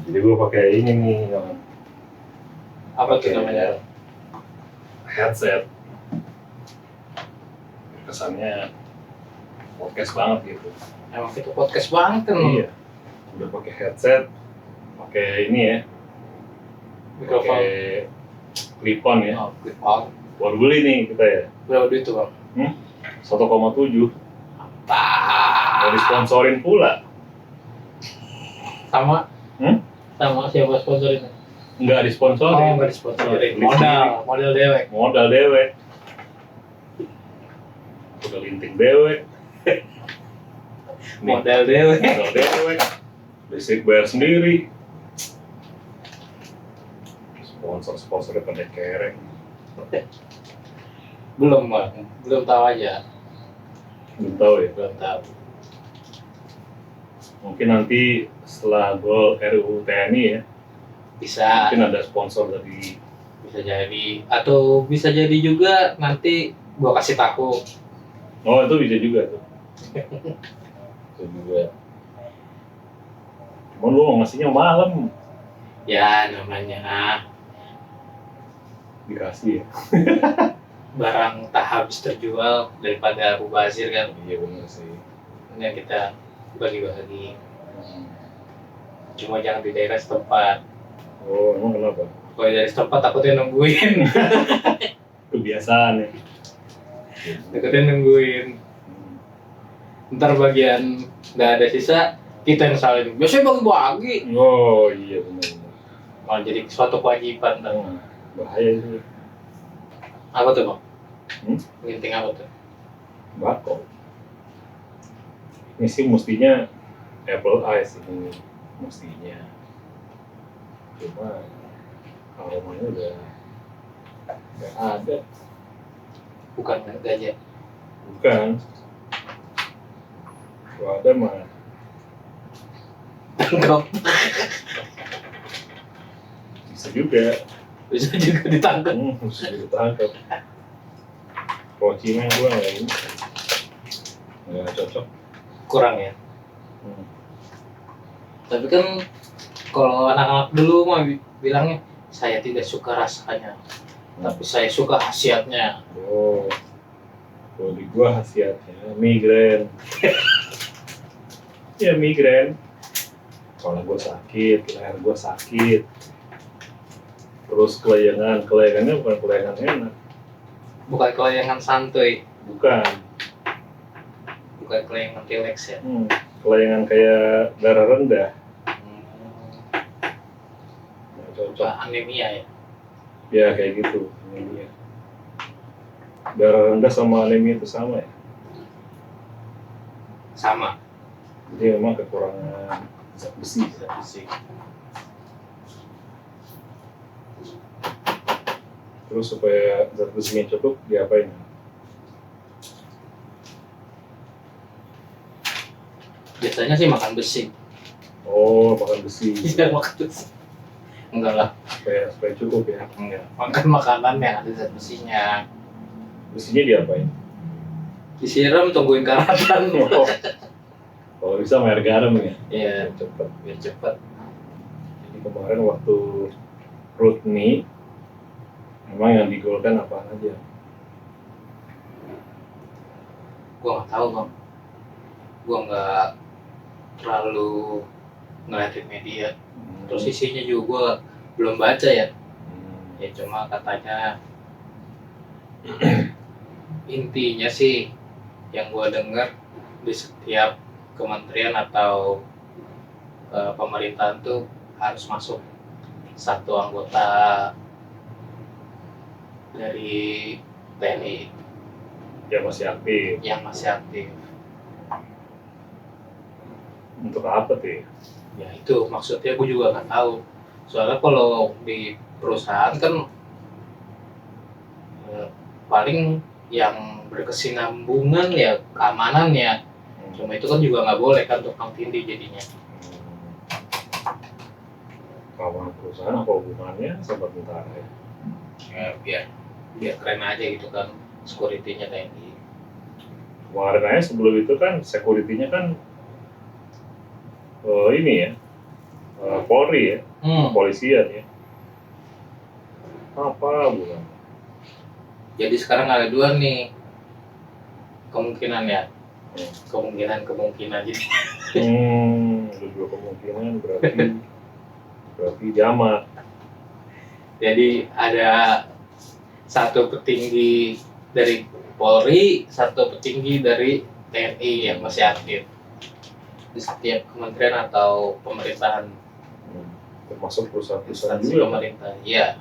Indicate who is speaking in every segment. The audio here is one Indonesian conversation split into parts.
Speaker 1: Jadi gue pakai ini nih,
Speaker 2: Apa tuh namanya?
Speaker 1: headset. Kesannya podcast banget gitu.
Speaker 2: Emang itu podcast banget kan?
Speaker 1: Iya. Udah pakai headset, pakai ini ya,
Speaker 2: Mikrofon.
Speaker 1: pakai clip-on ya.
Speaker 2: Oh, clip-on.
Speaker 1: Baru beli nih kita ya.
Speaker 2: Berapa duit tuh bang?
Speaker 1: 1,7. Mau disponsorin pula.
Speaker 2: Sama? Sama siapa sponsorin?
Speaker 1: Enggak disponsorin.
Speaker 2: Oh, nggak disponsorin.
Speaker 1: Iya,
Speaker 2: Modal dewek.
Speaker 1: Modal dewek. Udah linting dewek.
Speaker 2: Modal dewek.
Speaker 1: Modal dewek. Listrik bayar sendiri. Sponsor-sponsornya pada kereng.
Speaker 2: Belum bang, belum tahu aja.
Speaker 1: Belum tahu ya.
Speaker 2: Belum tahu.
Speaker 1: Mungkin nanti setelah gol RUU TNI ya,
Speaker 2: Bisa.
Speaker 1: mungkin ada sponsor dari.
Speaker 2: Bisa jadi. Atau bisa jadi juga nanti gua kasih tahu.
Speaker 1: Oh itu bisa juga tuh. Itu juga. Cuman lu ngasihnya malam.
Speaker 2: Ya namanya
Speaker 1: Dikasih ya.
Speaker 2: barang tak habis terjual daripada mubazir kan.
Speaker 1: Iya benar sih.
Speaker 2: Ini kita bagi-bagi. Cuma jangan di daerah setempat.
Speaker 1: Oh emang kenapa?
Speaker 2: Kalau dari setempat takutnya nungguin.
Speaker 1: Kebiasaan ya.
Speaker 2: Takutnya nungguin. Ntar bagian nggak ada sisa, kita yang salin. Biasanya bagi-bagi.
Speaker 1: Oh iya benar.
Speaker 2: Malah jadi suatu kewajiban.
Speaker 1: Bahaya itu.
Speaker 2: Apa tuh bang? Ginting apa tuh?
Speaker 1: Bako. Ini sih mestinya apple ice ini mestinya. Cuma aromanya udah nggak ada.
Speaker 2: Bukan gajah.
Speaker 1: Bukan. Kalau ada mah
Speaker 2: Tangkap.
Speaker 1: bisa juga.
Speaker 2: Bisa juga ditangkap.
Speaker 1: Bisa ditangkap. Kalau cimeng gue nggak cocok.
Speaker 2: Kurang ya. Tapi kan kalau anak-anak dulu mah bilangnya saya tidak suka rasanya, tapi saya suka khasiatnya.
Speaker 1: Oh, kalau di gua khasiatnya migrain. Ya migrain. Kalau gua sakit, leher gua sakit. Terus kelayangannya bukan kelayangan enak.
Speaker 2: Bukan kelayangan santuy,
Speaker 1: Bukan.
Speaker 2: bukan kelayangan relax ya.
Speaker 1: Kelayangan kayak darah rendah. Nggak cocok.
Speaker 2: Coba anemia ya.
Speaker 1: Ya kayak gitu. Anemia. Darah rendah sama anemia itu sama ya.
Speaker 2: Sama.
Speaker 1: Jadi memang kekurangan zat besi. Terus supaya zat besinya cukup diapain?
Speaker 2: Biasanya sih makan besi.
Speaker 1: Oh, makan besi.
Speaker 2: Tidak makan besi. Enggak lah.
Speaker 1: supaya cukup ya.
Speaker 2: Enggak. Makan makanan yang ada zat besinya.
Speaker 1: Besinya diapain?
Speaker 2: Disiram tungguin karatan.
Speaker 1: Oh, kalau bisa air garam ya.
Speaker 2: Iya.
Speaker 1: Cepet.
Speaker 2: Biar cepat.
Speaker 1: Jadi kemarin waktu Rutni, memang yang digolkan apaan aja?
Speaker 2: Gua nggak tahu bang. Gua nggak terlalu ngeliatin media. Terus isinya juga gua belum baca ya. Ya cuma katanya intinya sih yang gua dengar di setiap kementerian atau pemerintahan tuh harus masuk satu anggota dari TNI
Speaker 1: Ya masih aktif.
Speaker 2: yang masih aktif.
Speaker 1: Untuk apa tuh ya?
Speaker 2: Ya itu maksudnya gue juga nggak tahu. Soalnya kalau di perusahaan kan paling yang berkesinambungan ya keamanan ya. Cuma itu kan juga nggak boleh kan tukang tindih jadinya.
Speaker 1: Kawan perusahaan apa hubungannya sama tentara ya?
Speaker 2: Ya biar keren aja gitu kan security-nya TNI.
Speaker 1: Kemarin aja sebelum itu kan security-nya kan ini ya Polri ya,
Speaker 2: Hmm.
Speaker 1: polisian ya. Apa bukan?
Speaker 2: Jadi sekarang ada dua nih kemungkinan ya. Kemungkinan jadi.
Speaker 1: Ada dua kemungkinan berarti jamak.
Speaker 2: Jadi ada satu petinggi dari Polri, satu petinggi dari TNI yang masih aktif di setiap kementerian atau pemerintahan,
Speaker 1: Termasuk perusahaan-perusahaan
Speaker 2: instansi
Speaker 1: juga.
Speaker 2: pemerintah. Iya.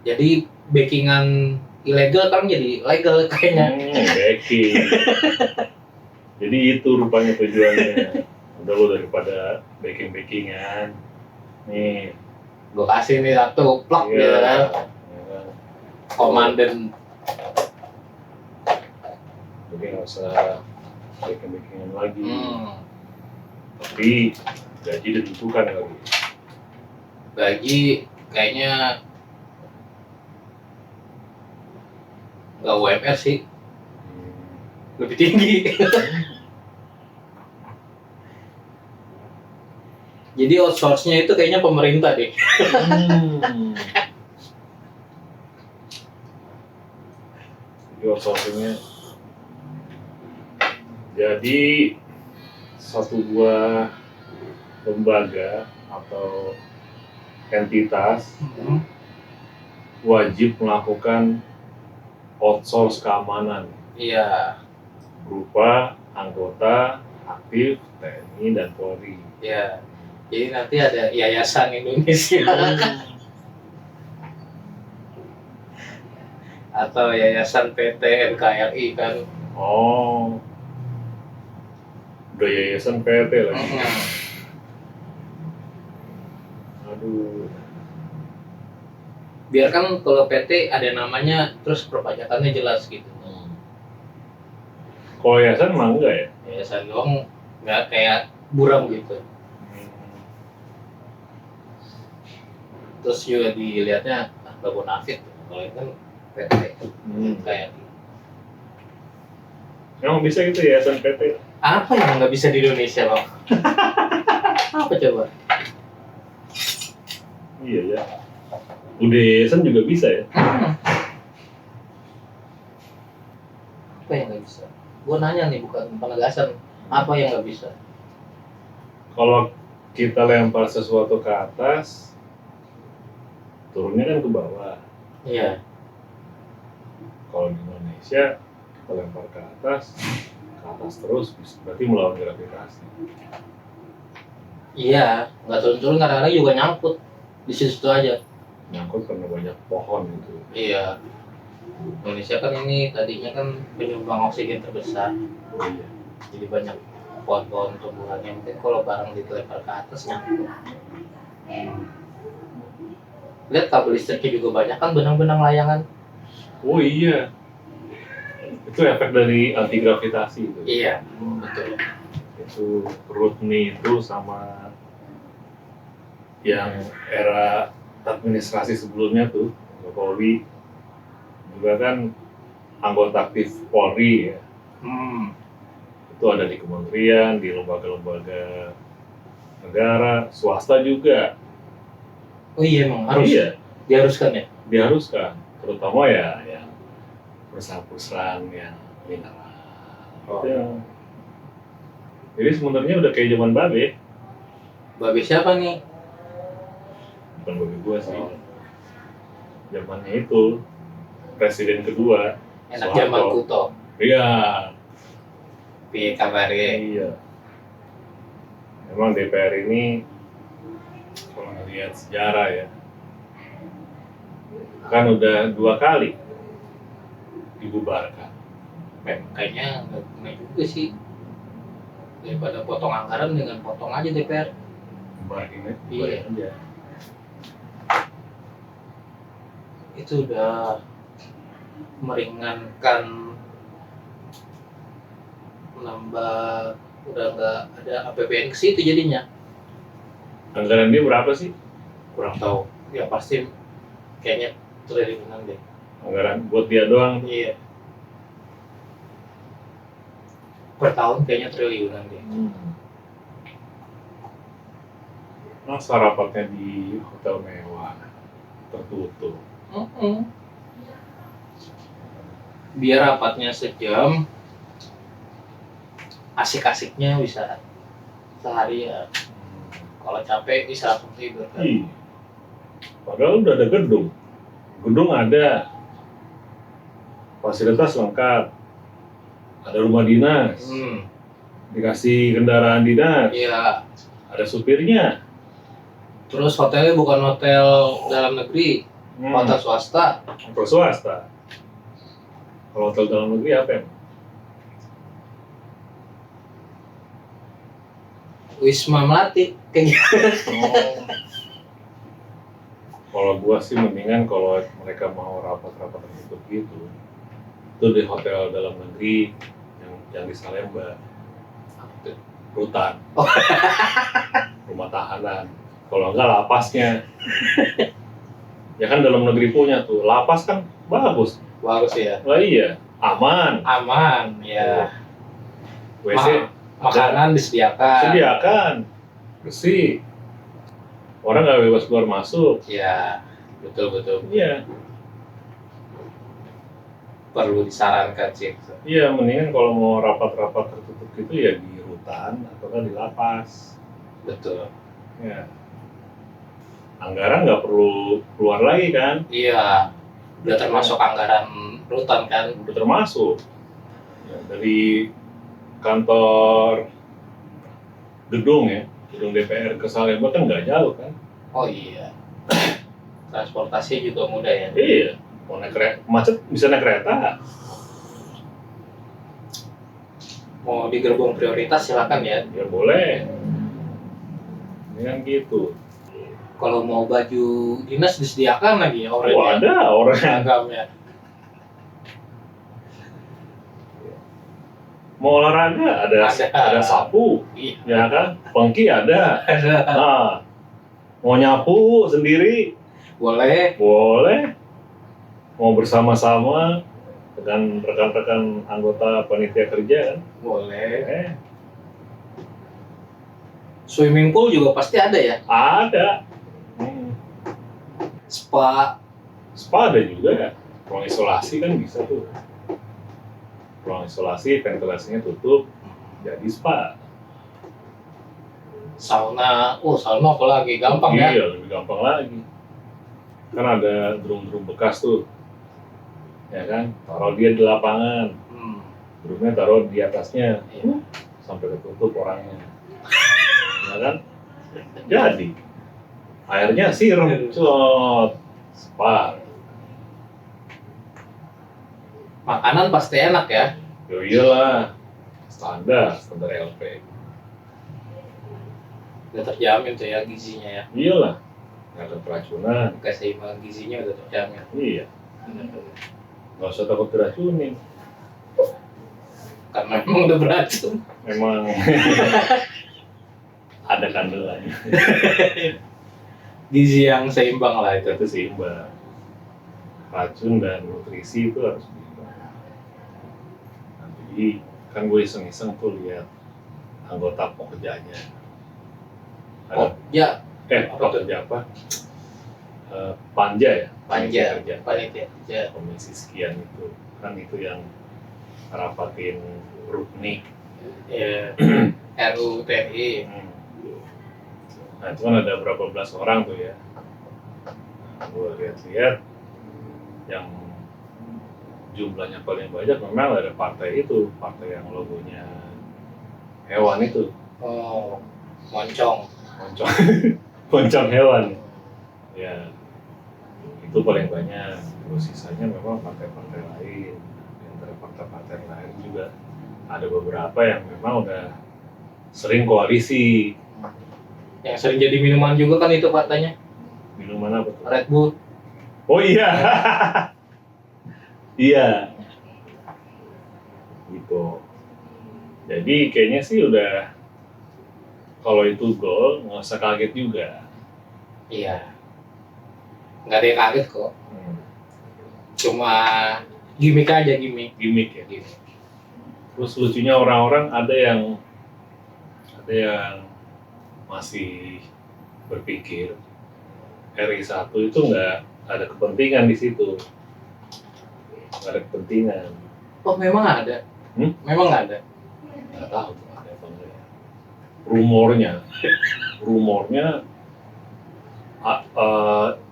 Speaker 2: Jadi backingan ilegal kan jadi legal kayaknya.
Speaker 1: Backing. Jadi itu rupanya tujuannya. Udah lo daripada backingan. Nih.
Speaker 2: Gue kasih nih satu plak
Speaker 1: Iya.
Speaker 2: gitu kan.
Speaker 1: Ya.
Speaker 2: Komandan.
Speaker 1: Jadi nggak usah backingan lagi. Tapi gaji ditentukan kali.
Speaker 2: Gaji kayaknya nggak UMR sih, lebih tinggi. Jadi outsource-nya itu kayaknya pemerintah deh.
Speaker 1: Jadi outsourcing-nya. Jadi satu buah lembaga atau entitas wajib melakukan outsource keamanan
Speaker 2: Iya,
Speaker 1: berupa anggota aktif TNI dan Polri.
Speaker 2: iya. Jadi nanti ada Yayasan Indonesia atau Yayasan PT NKRI kan.
Speaker 1: Oh, udah yayasan PT lagi. Aduh.
Speaker 2: Biar kan kalau PT ada namanya, terus perpajakannya jelas gitu.
Speaker 1: Kalau yayasan mah enggak ya?
Speaker 2: Yayasan doang nggak kayak buram gitu. Terus juga dilihatnya nggak bonafit. Kalau ini kan PT kayak
Speaker 1: Emang bisa gitu yayasan PT?
Speaker 2: apa yang nggak bisa di Indonesia, Bang? Apa coba?
Speaker 1: Iya ya. Udah yayasan juga bisa ya?
Speaker 2: Apa yang nggak bisa? Gue nanya nih, bukan penegasan. Apa yang nggak bisa?
Speaker 1: Kalau kita lempar sesuatu ke atas, turunnya kan ke bawah.
Speaker 2: Iya.
Speaker 1: Kalau di Indonesia kita lempar ke atas terus, berarti melawan gravitasi.
Speaker 2: Iya, nggak turun-turun kadang-kadang juga nyangkut di situ aja.
Speaker 1: Nyangkut karena banyak pohon gitu.
Speaker 2: Iya. Indonesia kan ini tadinya kan penyumbang oksigen terbesar.
Speaker 1: Iya.
Speaker 2: Jadi banyak pohon-pohon tumbuhannya. Mungkin kalau barang dilempar ke atas nyangkut. Lihat kabel listriknya juga banyak kan, benang-benang layangan.
Speaker 1: Oh iya. Itu efek dari anti gravitasi itu.
Speaker 2: Iya, betul.
Speaker 1: Itu Rudni itu sama yang era administrasi sebelumnya tuh, Jokowi juga kan anggota aktif Polri ya. Itu ada di kementerian, di lembaga-lembaga negara, swasta juga.
Speaker 2: Oh iya, emang harus.
Speaker 1: Iya,
Speaker 2: Diharuskan ya?
Speaker 1: diharuskan, terutama ya yang perusahaan-perusahaan yang mineral.
Speaker 2: Oh.
Speaker 1: Itu jadi sebenarnya udah kayak zaman Babe.
Speaker 2: Babe siapa nih?
Speaker 1: Bukan Babe gua sih. Zamannya itu presiden kedua.
Speaker 2: Enak
Speaker 1: Soeharto.
Speaker 2: zaman Kuto.
Speaker 1: Iya.
Speaker 2: Piye kabare?
Speaker 1: Iya. Memang DPR ini kalau ngelihat sejarah ya, kan udah 2 kali dibubarkan.
Speaker 2: Kayaknya nggak guna juga sih. Daripada potong anggaran dengan potong aja DPR.
Speaker 1: Bubarin
Speaker 2: Iya.
Speaker 1: aja.
Speaker 2: Itu udah meringankan, menambah, udah nggak ada APBN ke situ jadinya.
Speaker 1: Anggaran dia berapa sih?
Speaker 2: Kurang tahu. Ya pasti kayaknya triliunan deh.
Speaker 1: Anggaran buat dia doang.
Speaker 2: Iya. Per tahun kayaknya triliunan deh.
Speaker 1: Masa rapatnya di hotel mewah tertutup.
Speaker 2: Biar rapatnya sejam, asik-asiknya bisa seharian. Kalau capek bisa langsung tidur kan.
Speaker 1: Iya. Padahal udah ada gedung. Gedung ada, fasilitas lengkap, ada rumah dinas, dikasih kendaraan dinas,
Speaker 2: Iya.
Speaker 1: ada supirnya.
Speaker 2: Terus hotelnya bukan hotel dalam negeri, hotel swasta.
Speaker 1: Hotel swasta. Kalau hotel dalam negeri apa ya?
Speaker 2: Wisma Melati kayak gitu.
Speaker 1: Kalau gua sih mendingan kalau mereka mau rapat-rapat tertutup gitu, itu di hotel dalam negeri yang di Salemba, rutan, rumah tahanan. Kalau enggak lapasnya, ya kan dalam negeri punya tuh, lapas kan bagus.
Speaker 2: Bagus ya.
Speaker 1: Lah iya, aman,
Speaker 2: Ya.
Speaker 1: WC
Speaker 2: Makanan disediakan.
Speaker 1: sediakan, bersih, orang nggak bebas keluar masuk.
Speaker 2: Ya, betul.
Speaker 1: Iya,
Speaker 2: Perlu disarankan sih.
Speaker 1: iya mendingan kalau mau rapat-rapat tertutup gitu ya di rutan atau kan di lapas.
Speaker 2: Betul.
Speaker 1: Ya. Anggaran nggak perlu keluar lagi kan?
Speaker 2: Iya. Udah termasuk anggaran rutan kan.
Speaker 1: Udah termasuk. Ya, dari kantor gedung DPR ke Salemba kan nggak jauh kan?
Speaker 2: Oh iya. Transportasi juga mudah ya.
Speaker 1: Iya. Mau naik kereta, macet bisa naik kereta.
Speaker 2: Mau di gerbong prioritas silakan ya.
Speaker 1: Ya boleh. Ini kan gitu.
Speaker 2: Kalau mau baju dinas disediakan lagi ya
Speaker 1: Oh,
Speaker 2: oranye.
Speaker 1: ada orang.
Speaker 2: Seragamnya.
Speaker 1: Mau olahraga ada sapu,
Speaker 2: Iya.
Speaker 1: ya kan? Pengki ada.
Speaker 2: Ada.
Speaker 1: Nah, mau nyapu sendiri
Speaker 2: Boleh.
Speaker 1: boleh. Mau bersama-sama dengan rekan-rekan anggota panitia kerja kan?
Speaker 2: Boleh. Swimming pool juga pasti ada ya.
Speaker 1: Ada.
Speaker 2: Spa.
Speaker 1: Spa ada juga ya. Ruang isolasi kan bisa tuh. Ruang isolasi, ventilasinya tutup, jadi spa.
Speaker 2: Sauna. Oh, sauna apalagi gampang ya.
Speaker 1: Iya, lebih gampang lagi. Kan ada drum-drum bekas tuh. Ya kan? Taruh dia di lapangan. Drumnya taruh di atasnya.
Speaker 2: Iya.
Speaker 1: Sampai ketutup orangnya. Ya kan? Jadi airnya siram, cot, spa.
Speaker 2: Makanan pasti enak ya.
Speaker 1: Yo iyalah, standar LP.
Speaker 2: Udah terjamin tuh ya gizinya ya.
Speaker 1: Iyalah, nggak ada keracunan.
Speaker 2: Keseimbangan gizinya udah terjamin.
Speaker 1: Iya, nggak usah takut keracunin.
Speaker 2: Karena memang udah beracun.
Speaker 1: Memang ada kandelannya.
Speaker 2: Gizi yang seimbang lah itu.
Speaker 1: Itu seimbang. Racun dan nutrisi itu harus seimbang. Nanti kan gue iseng-iseng tuh lihat anggota pokjanya.
Speaker 2: Oh, ya.
Speaker 1: Pokja apa? Panja ya?
Speaker 2: Panja.
Speaker 1: Kerja.
Speaker 2: Panitia kerja.
Speaker 1: Komisi sekian itu. Kan itu yang rapatin Rukni.
Speaker 2: Ya. RUU TNI.
Speaker 1: Nah itu kan ada berapa belas orang tuh ya. Nah, gue lihat-lihat yang jumlahnya paling banyak memang ada partai itu, partai yang logonya hewan itu.
Speaker 2: Oh, moncong.
Speaker 1: Moncong hewan. Ya, itu paling banyak. Terus sisanya memang partai-partai lain. Di antara partai-partai lain juga ada beberapa yang memang udah sering koalisi.
Speaker 2: Yang sering jadi minuman juga kan itu partainya.
Speaker 1: Minuman apa tuh?
Speaker 2: Red Bull.
Speaker 1: Oh iya. Iya. Gitu. Jadi kayaknya sih udah, kalau itu gol nggak usah kaget juga.
Speaker 2: Iya. Nggak ada yang kaget kok. Cuma gimmick aja, gimmick.
Speaker 1: Gimmick ya. Terus lucunya orang-orang ada yang masih berpikir RI 1 itu nggak ada kepentingan di situ, nggak ada kepentingan.
Speaker 2: Oh memang ada? Memang ada?
Speaker 1: Nggak tahu tuh ada apa enggak ya. Rumornya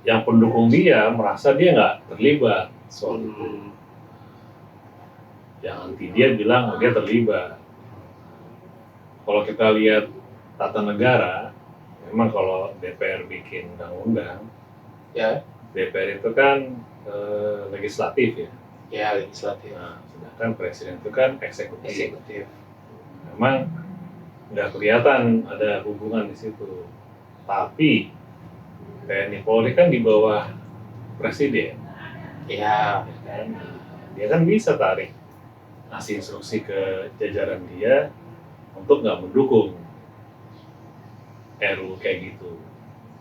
Speaker 1: yang pendukung dia merasa dia nggak terlibat soal itu. Yang anti dia bilang dia terlibat. Kalau kita lihat tata negara, memang kalau DPR bikin undang-undang,
Speaker 2: Ya,
Speaker 1: DPR itu kan legislatif ya.
Speaker 2: ya legislatif.
Speaker 1: Nah, sedangkan presiden itu kan eksekutif.
Speaker 2: Eksekutif.
Speaker 1: Memang nggak kelihatan ada hubungan di situ. Tapi TNI Polri kan di bawah presiden.
Speaker 2: Ya,
Speaker 1: Ya kan? Dia kan bisa tarik, ngasih instruksi ke jajaran dia untuk nggak mendukung RUU kayak gitu,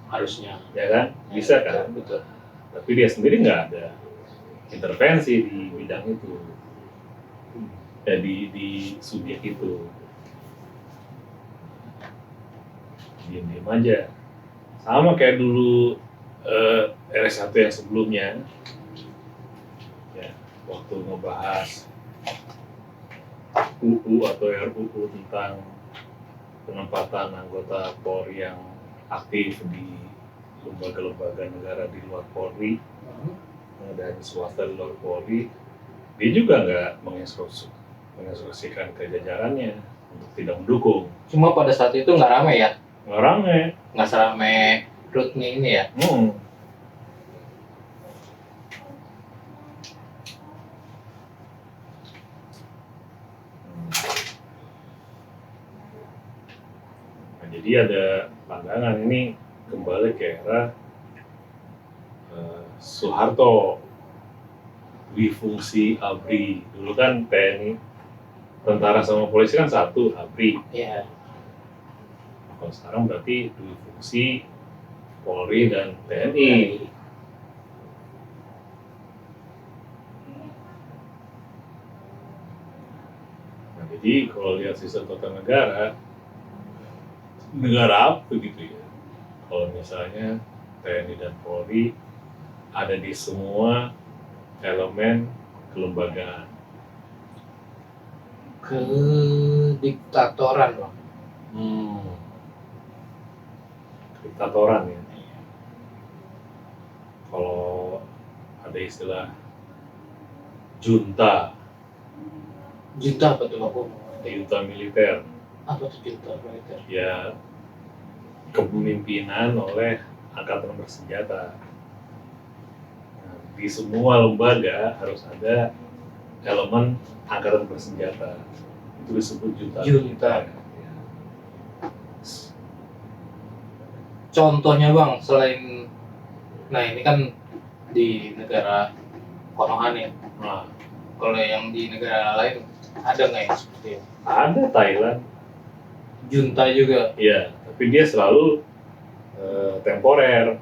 Speaker 2: harusnya.
Speaker 1: ya kan? Bisa kan?
Speaker 2: Betul.
Speaker 1: Tapi dia sendiri nggak ada intervensi di bidang itu, ya di subjek itu, diem-diem aja. Sama kayak dulu RS1 yang sebelumnya, ya, waktu ngebahas UU atau RUU tentang penempatan anggota Polri yang aktif di lembaga-lembaga negara di luar Polri dan swasta di luar Polri, dia juga nggak menginstruksikan ke jajarannya untuk tidak mendukung.
Speaker 2: Cuma pada saat itu nggak rame ya?
Speaker 1: Nggak rame.
Speaker 2: Nggak serame Rutnya ini ya?
Speaker 1: Nah, jadi ada pandangan ini kembali ke era Soeharto, difungsi ABRI. Dulu kan TNI, tentara sama polisi kan satu, ABRI.
Speaker 2: Iya.
Speaker 1: Kalau sekarang berarti difungsi Polri dan TNI. Nah, jadi kalau lihat sistem tata negara apa begitu ya? Kalau misalnya TNI dan Polri ada di semua elemen kelembagaan.
Speaker 2: Kediktatoran Bang.
Speaker 1: Diktatoran ya. Kalau ada istilah junta,
Speaker 2: Junta apa tuh aku?
Speaker 1: junta militer,
Speaker 2: Apa tuh junta militer?
Speaker 1: ya kepemimpinan oleh angkatan bersenjata. Nah, di semua lembaga harus ada elemen angkatan bersenjata. Itu disebut junta.
Speaker 2: Junta.
Speaker 1: Ya.
Speaker 2: Contohnya Bang, selain, nah ini kan di negara Konoha ya.
Speaker 1: Nah,
Speaker 2: Kalau yang di negara lain ada nggak yang seperti itu?
Speaker 1: ada Thailand,
Speaker 2: Junta juga.
Speaker 1: ya, tapi dia selalu temporer,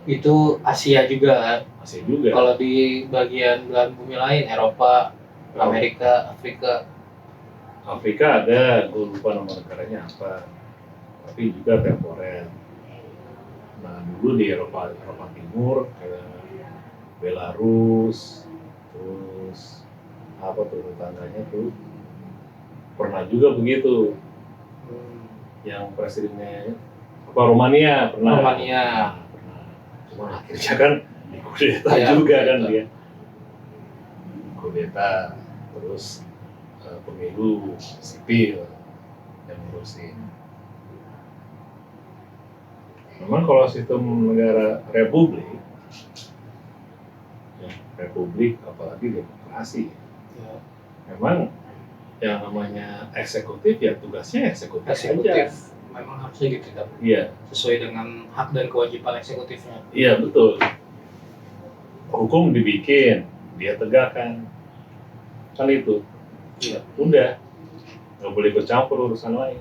Speaker 2: Itu Asia juga.
Speaker 1: masih juga.
Speaker 2: Kalau di bagian belahan bumi lain, Eropa, Amerika, Afrika.
Speaker 1: Afrika ada, gue lupa nama negaranya apa, tapi juga temporer. Nah, dulu di Eropa Timur kayak Belarus, terus apa tuh tetangganya tuh pernah juga begitu, yang presidennya apa Romania pernah.
Speaker 2: Romania.
Speaker 1: Pernah. Cuma akhirnya kan dikudeta
Speaker 2: Ya,
Speaker 1: juga kan
Speaker 2: kudeta.
Speaker 1: dia. Kudeta, terus pemilu sipil yang ngurusin. Memang kalau sistem negara republik, ya, republik apalagi demokrasi,
Speaker 2: Ya.
Speaker 1: memang yang namanya eksekutif ya tugasnya eksekutif aja.
Speaker 2: Eksekutif memang harusnya gitu kan,
Speaker 1: Iya,
Speaker 2: sesuai dengan hak dan kewajiban eksekutifnya.
Speaker 1: iya betul. Hukum dibikin, dia tegakkan, kan itu.
Speaker 2: Iya.
Speaker 1: Udah, nggak boleh ikut campur urusan lain.